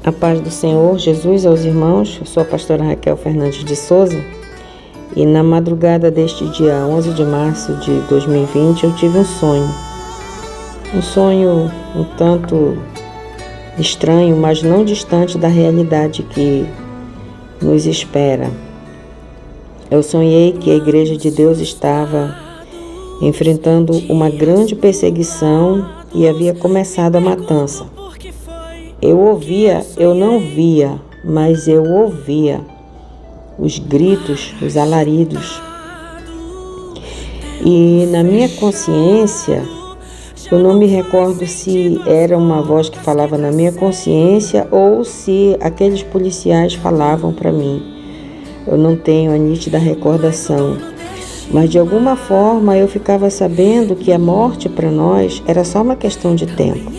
A paz do Senhor Jesus aos irmãos. Eu sou a pastora Raquel Fernandes de Souza e na madrugada deste dia 11 de março de 2020 eu tive um sonho um tanto estranho, mas não distante da realidade que nos espera. Eu sonhei que a Igreja de Deus estava enfrentando uma grande perseguição e havia começado a matança. Eu não via, mas eu ouvia os gritos, os alaridos. E na minha consciência, eu não me recordo se era uma voz que falava na minha consciência ou se aqueles policiais falavam para mim. Eu não tenho a nítida recordação. Mas de alguma forma eu ficava sabendo que a morte para nós era só uma questão de tempo.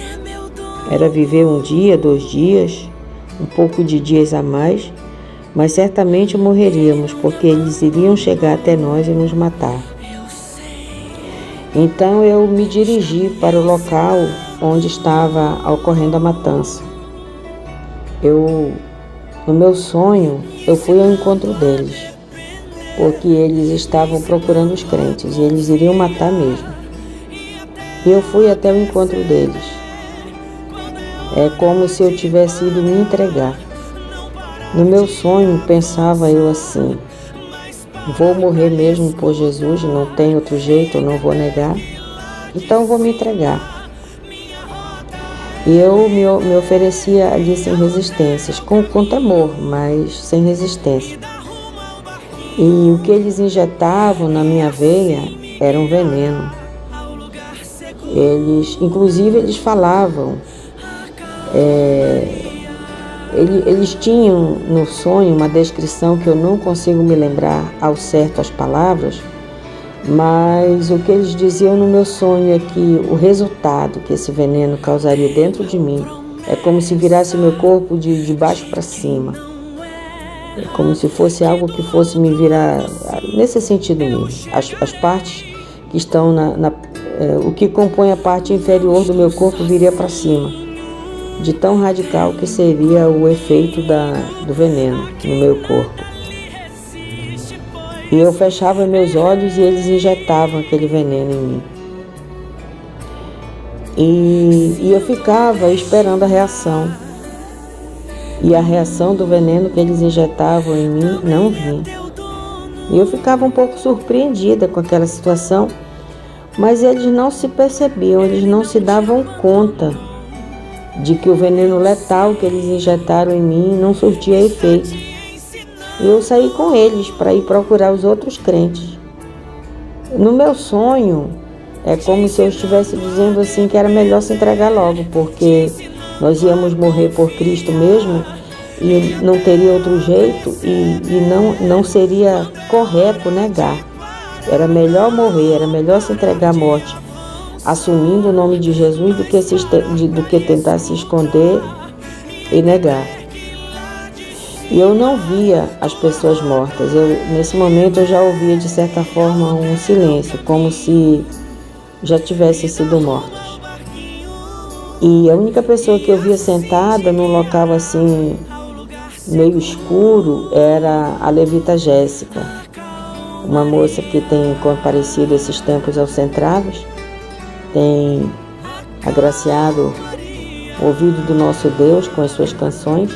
Era viver um dia, 2 dias, um pouco de dias a mais, mas certamente morreríamos, porque eles iriam chegar até nós e nos matar. Então eu me dirigi para o local onde estava ocorrendo a matança. No meu sonho, eu fui ao encontro deles, porque eles estavam procurando os crentes e eles iriam matar mesmo. E eu fui até o encontro deles. É como se eu tivesse ido me entregar. No meu sonho, pensava eu assim: vou morrer mesmo por Jesus, não tem outro jeito, eu não vou negar, então vou me entregar. E eu me oferecia ali sem resistências, com temor, mas sem resistência. E o que eles injetavam na minha veia era um veneno. Inclusive eles falavam, eles tinham no sonho uma descrição que eu não consigo me lembrar ao certo as palavras, mas o que eles diziam no meu sonho é que o resultado que esse veneno causaria dentro de mim é como se virasse meu corpo de baixo para cima. É como se fosse algo que fosse me virar, nesse sentido mesmo. As partes que estão o que compõe a parte inferior do meu corpo viria para cima. De tão radical que seria o efeito do veneno no meu corpo. E eu fechava meus olhos e eles injetavam aquele veneno em mim. E eu ficava esperando a reação. E a reação do veneno que eles injetavam em mim não vinha. E eu ficava um pouco surpreendida com aquela situação, mas eles não se percebiam, eles não se davam conta de que o veneno letal que eles injetaram em mim não surtia efeito. E eu saí com eles para ir procurar os outros crentes. No meu sonho, é como se eu estivesse dizendo assim que era melhor se entregar logo, porque nós íamos morrer por Cristo mesmo e não teria outro jeito e não seria correto negar. Era melhor morrer, era melhor se entregar à morte, assumindo o nome de Jesus, do que tentar se esconder e negar. E eu não via as pessoas mortas. Nesse momento eu já ouvia de certa forma um silêncio, como se já tivessem sido mortos. E a única pessoa que eu via sentada num local assim meio escuro era a levita Jéssica, uma moça que tem comparecido esses tempos aos centravos, tem agraciado o ouvido do nosso Deus com as suas canções.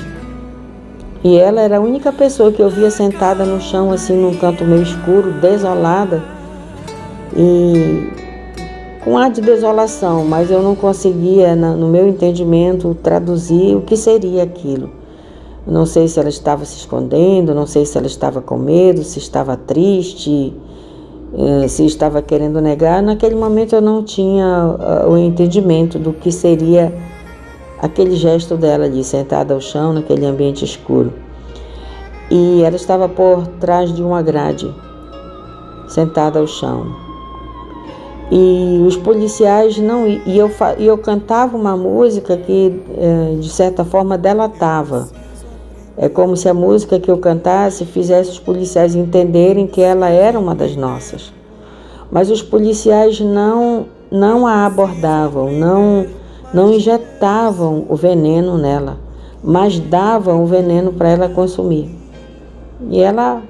E ela era a única pessoa que eu via sentada no chão, assim, num canto meio escuro, desolada, e com ar de desolação, mas eu não conseguia, no meu entendimento, traduzir o que seria aquilo. Eu não sei se ela estava se escondendo, não sei se ela estava com medo, se estava triste, se estava querendo negar. Naquele momento eu não tinha o entendimento do que seria aquele gesto dela ali, sentada ao chão, naquele ambiente escuro. E ela estava por trás de uma grade, sentada ao chão. E os policiais não... E eu cantava uma música que, de certa forma, delatava. É como se a música que eu cantasse fizesse os policiais entenderem que ela era uma das nossas. Mas os policiais não a abordavam, não injetavam o veneno nela. mas davam o veneno para ela consumir. E ela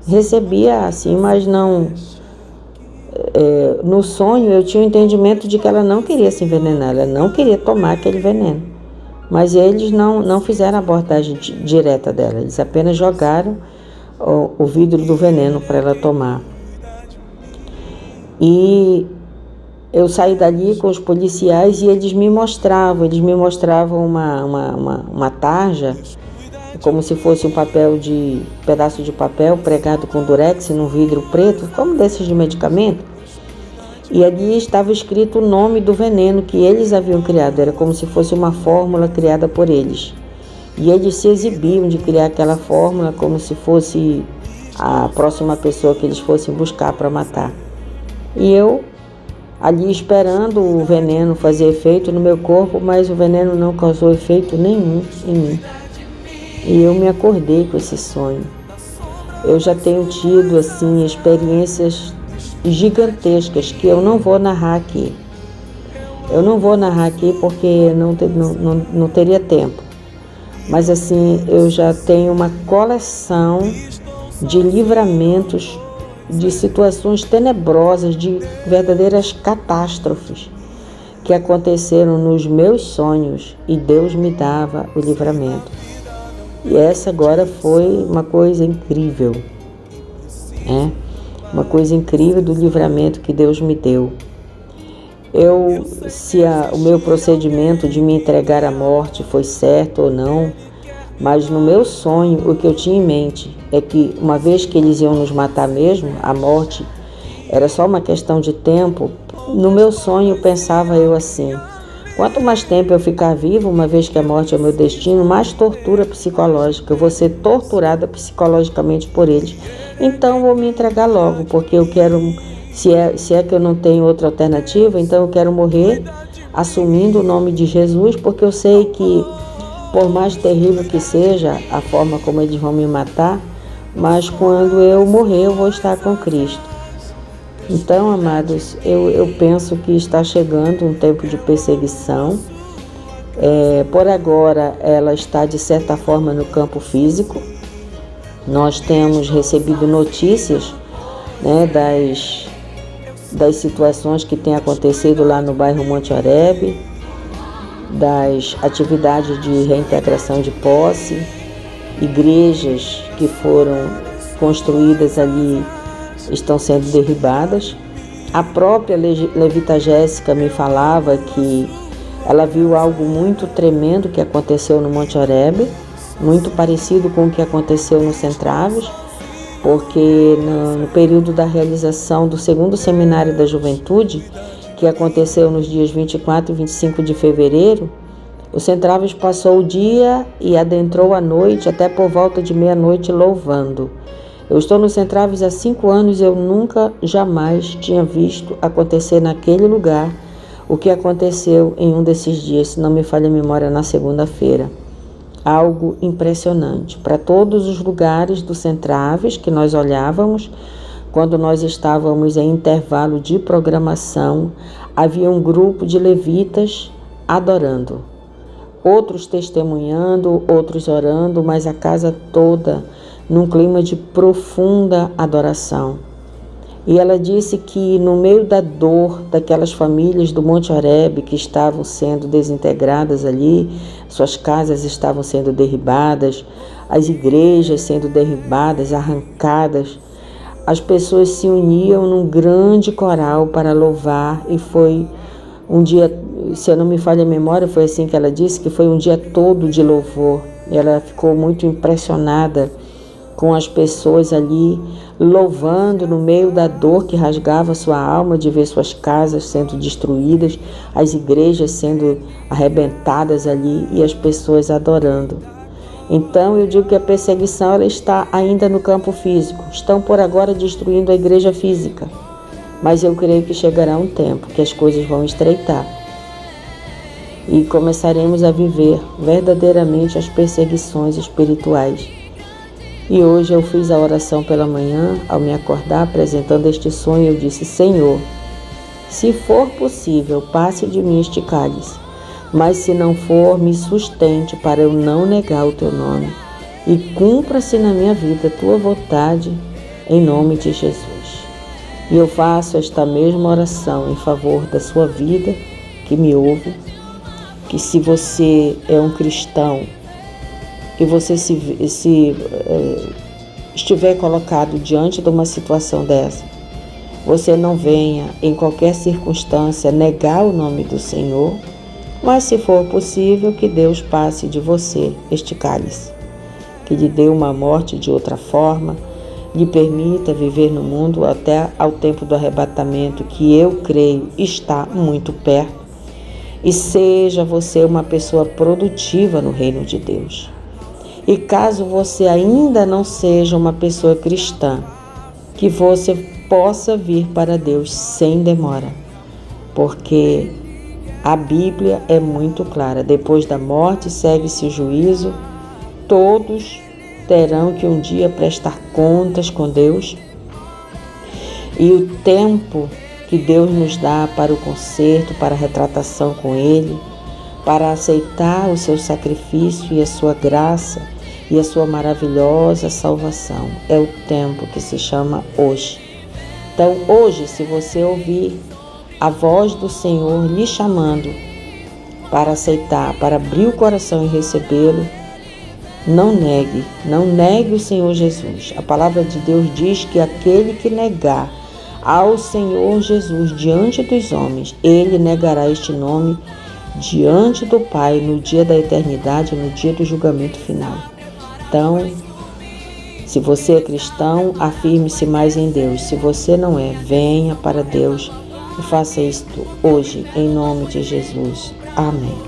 recebia assim, mas não... no sonho eu tinha o entendimento de que ela não queria se envenenar, ela não queria tomar aquele veneno. Mas eles não fizeram a abordagem direta dela, eles apenas jogaram o vidro do veneno para ela tomar. E eu saí dali com os policiais e eles me mostravam uma tarja, como se fosse pedaço de papel pregado com durex num vidro preto, como desses de medicamento. E ali estava escrito o nome do veneno que eles haviam criado, era como se fosse uma fórmula criada por eles. E eles se exibiam de criar aquela fórmula como se fosse a próxima pessoa que eles fossem buscar para matar. E eu ali esperando o veneno fazer efeito no meu corpo, mas o veneno não causou efeito nenhum em mim. E eu me acordei com esse sonho. Eu já tenho tido assim experiências gigantescas que eu não vou narrar aqui. Eu não vou narrar aqui porque não teria tempo. Mas assim, eu já tenho uma coleção de livramentos, de situações tenebrosas, de verdadeiras catástrofes que aconteceram nos meus sonhos e Deus me dava o livramento. E essa agora foi uma coisa incrível, né? Uma coisa incrível do livramento que Deus me deu. Se o meu procedimento de me entregar à morte foi certo ou não, mas no meu sonho, o que eu tinha em mente é que uma vez que eles iam nos matar mesmo, a morte era só uma questão de tempo. No meu sonho pensava eu assim: quanto mais tempo eu ficar vivo, uma vez que a morte é o meu destino, mais tortura psicológica, eu vou ser torturada psicologicamente por eles. Então vou me entregar logo, porque eu quero, se é que eu não tenho outra alternativa, então eu quero morrer assumindo o nome de Jesus, porque eu sei que por mais terrível que seja a forma como eles vão me matar, mas quando eu morrer eu vou estar com Cristo. Então, amados, eu penso que está chegando um tempo de perseguição. Por agora ela está de certa forma no campo físico. Nós temos recebido notícias, né, das situações que têm acontecido lá no bairro Monte Oreb, das atividades de reintegração de posse, igrejas que foram construídas ali estão sendo derribadas. A própria levita Jéssica me falava que ela viu algo muito tremendo que aconteceu no Monte Oreb, muito parecido com o que aconteceu no Centraves, porque no período da realização do 2º Seminário da Juventude, que aconteceu nos dias 24 e 25 de fevereiro, o Centraves passou o dia e adentrou a noite até por volta de meia-noite louvando. Eu estou no Centraves há 5 anos e eu nunca, jamais tinha visto acontecer naquele lugar o que aconteceu em um desses dias, se não me falha a memória, na segunda-feira. Algo impressionante. Para todos os lugares do Centraves que nós olhávamos, quando nós estávamos em intervalo de programação, havia um grupo de levitas adorando. Outros testemunhando, outros orando, mas a casa toda num clima de profunda adoração. E ela disse que no meio da dor daquelas famílias do Monte Oreb que estavam sendo desintegradas ali, suas casas estavam sendo derribadas, as igrejas sendo derribadas, arrancadas, as pessoas se uniam num grande coral para louvar, e foi um dia, se eu não me falha a memória, foi assim que ela disse, que foi um dia todo de louvor. E ela ficou muito impressionada com as pessoas ali louvando no meio da dor que rasgava sua alma de ver suas casas sendo destruídas, as igrejas sendo arrebentadas ali e as pessoas adorando. Então eu digo que a perseguição ela está ainda no campo físico. Estão por agora destruindo a igreja física, mas eu creio que chegará um tempo que as coisas vão estreitar e começaremos a viver verdadeiramente as perseguições espirituais. E hoje eu fiz a oração pela manhã, ao me acordar, apresentando este sonho, eu disse: Senhor, se for possível, passe de mim este cálice. Mas se não for, me sustente para eu não negar o teu nome. E cumpra-se na minha vida a tua vontade, em nome de Jesus. E eu faço esta mesma oração em favor da sua vida, que me ouve, que se você é um cristão e você estiver colocado diante de uma situação dessa, você não venha, em qualquer circunstância, negar o nome do Senhor, mas se for possível, que Deus passe de você este cálice, que lhe dê uma morte de outra forma, lhe permita viver no mundo até ao tempo do arrebatamento, que eu creio está muito perto, e seja você uma pessoa produtiva no reino de Deus. E caso você ainda não seja uma pessoa cristã, que você possa vir para Deus sem demora, porque a Bíblia é muito clara: depois da morte segue-se o juízo, todos terão que um dia prestar contas com Deus, e o tempo que Deus nos dá para o conserto, para a retratação com Ele, para aceitar o seu sacrifício e a sua graça e a sua maravilhosa salvação, é o tempo que se chama hoje. Então hoje, se você ouvir a voz do Senhor lhe chamando para aceitar, para abrir o coração e recebê-lo, não negue o Senhor Jesus. A palavra de Deus diz que aquele que negar ao Senhor Jesus diante dos homens, ele negará este nome diante do Pai no dia da eternidade, no dia do julgamento final. Então, se você é cristão, afirme-se mais em Deus. Se você não é, venha para Deus e faça isto hoje, em nome de Jesus. Amém.